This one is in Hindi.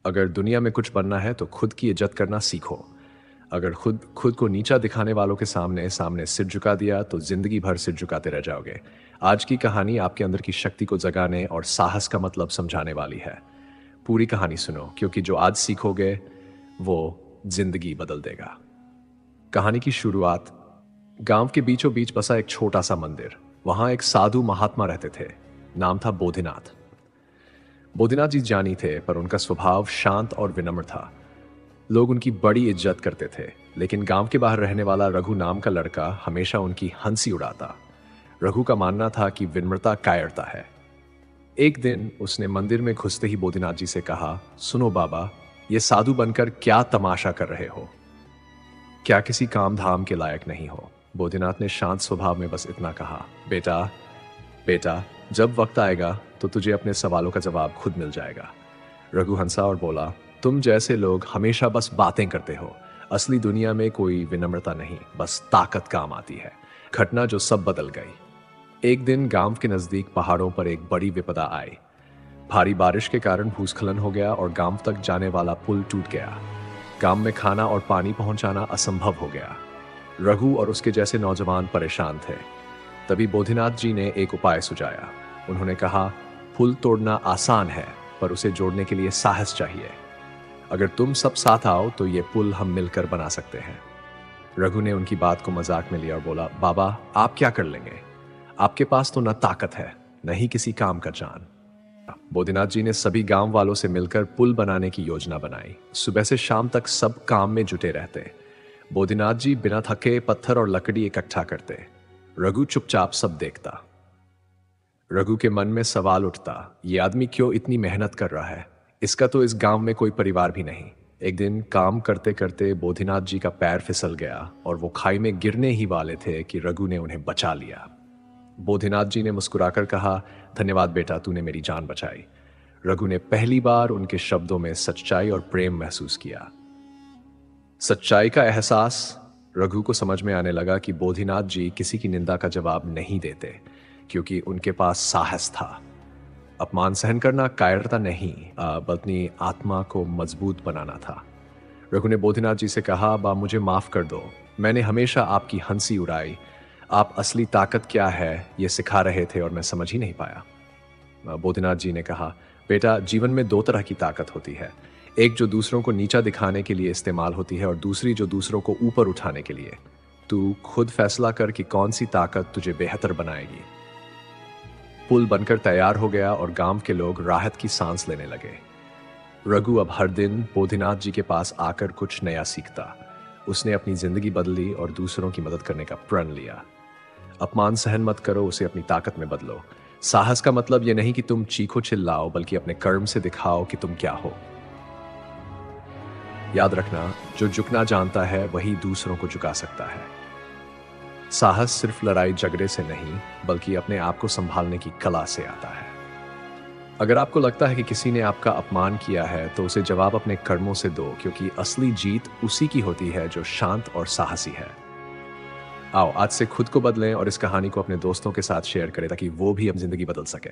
अगर दुनिया में कुछ बनना है तो खुद की इज्जत करना सीखो। अगर खुद खुद को नीचा दिखाने वालों के सामने सामने सिर झुका दिया तो जिंदगी भर सिर झुकाते रह जाओगे। आज की कहानी आपके अंदर की शक्ति को जगाने और साहस का मतलब समझाने वाली है। पूरी कहानी सुनो, क्योंकि जो आज सीखोगे वो जिंदगी बदल देगा। कहानी की शुरुआत। गांव के बीचों बीच बसा एक छोटा सा मंदिर। वहां एक साधु महात्मा रहते थे। नाम था बोधिनाथ। बोधिनाथ जी जानी थे, पर उनका स्वभाव शांत और विनम्र था। लोग उनकी बड़ी इज्जत करते थे। लेकिन गांव के बाहर रहने वाला रघु नाम का लड़का हमेशा उनकी हंसी उड़ाता। रघु का मानना था कि विनम्रता कायरता है। एक दिन उसने मंदिर में घुसते ही बोधिनाथ जी से कहा, सुनो बाबा, ये साधु बनकर क्या तमाशा कर रहे हो? क्या किसी काम धाम के लायक नहीं हो? बोधिनाथ ने शांत स्वभाव में बस इतना कहा, बेटा बेटा, जब वक्त आएगा तो तुझे अपने सवालों का जवाब खुद मिल जाएगा। रघु हंसा और बोला, तुम जैसे लोग हमेशा बस बातें करते हो। असली दुनिया में कोई विनम्रता नहीं, बस ताकत काम आती है। घटना जो सब बदल गई। एक दिन गांव के नजदीक पहाड़ों पर एक बड़ी विपदा आई। भारी बारिश के कारण भूस्खलन हो गया और गांव तक जाने वाला पुल टूट गया। गांव में खाना और पानी पहुंचाना असंभव हो गया। रघु और उसके जैसे नौजवान परेशान थे। तभी बोधिनाथ जी ने एक उपाय सुझाया। उन्होंने कहा, पुल तोड़ना आसान है, पर उसे जोड़ने के लिए साहस चाहिए। अगर तुम सब साथ आओ तो ये पुल हम मिलकर बना सकते हैं। रघु ने उनकी बात को मजाक में लिया और बोला, बाबा, आप क्या कर लेंगे? आपके पास तो न ताकत है, न ही किसी काम का जान। बोधिनाथ जी ने सभी गांव वालों से मिलकर पुल बनाने की योजना बनाई। सुबह से शाम तक सब काम में जुटे रहते। बोधिनाथ जी बिना थके पत्थर और लकड़ी इकट्ठा करते। रघु चुपचाप सब देखता। रघु के मन में सवाल उठता, ये आदमी क्यों इतनी मेहनत कर रहा है? इसका तो इस गांव में कोई परिवार भी नहीं। एक दिन काम करते करते बोधिनाथ जी का पैर फिसल गया और वो खाई में गिरने ही वाले थे कि रघु ने उन्हें बचा लिया। बोधिनाथ जी ने मुस्कुराकर कहा, धन्यवाद बेटा, तूने मेरी जान बचाई। रघु ने पहली बार उनके शब्दों में सच्चाई और प्रेम महसूस किया। सच्चाई का एहसास। रघु को समझ में आने लगा कि बोधिनाथ जी किसी की निंदा का जवाब नहीं देते, क्योंकि उनके पास साहस था। अपमान सहन करना कायरता नहीं, बल्कि आत्मा को मजबूत बनाना था। रघु ने बोधिनाथ जी से कहा, बा मुझे माफ कर दो, मैंने हमेशा आपकी हंसी उड़ाई। आप असली ताकत क्या है ये सिखा रहे थे और मैं समझ ही नहीं पाया। बोधिनाथ जी ने कहा, बेटा, जीवन में दो तरह की ताकत होती है। एक जो दूसरों को नीचा दिखाने के लिए इस्तेमाल होती है और दूसरी जो दूसरों को ऊपर उठाने के लिए। तू खुद फैसला कर कि कौन सी ताकत तुझे बेहतर बनाएगी। पुल बनकर तैयार हो गया और गांव के लोग राहत की सांस लेने लगे। रघु अब हर दिन बोधिनाथ जी के पास आकर कुछ नया सीखता। उसने अपनी जिंदगी बदली और दूसरों की मदद करने का प्रण लिया। अपमान सहन मत करो, उसे अपनी ताकत में बदलो। साहस का मतलब यह नहीं कि तुम चीखो चिल्लाओ, बल्कि अपने कर्म से दिखाओ कि तुम क्या हो। याद रखना, जो झुकना जानता है वही दूसरों को झुका सकता है। साहस सिर्फ लड़ाई झगड़े से नहीं, बल्कि अपने आप को संभालने की कला से आता है। अगर आपको लगता है कि किसी ने आपका अपमान किया है तो उसे जवाब अपने कर्मों से दो, क्योंकि असली जीत उसी की होती है जो शांत और साहसी है। आओ आज से खुद को बदलें और इस कहानी को अपने दोस्तों के साथ शेयर करें ताकि वो भी अब जिंदगी बदल सके।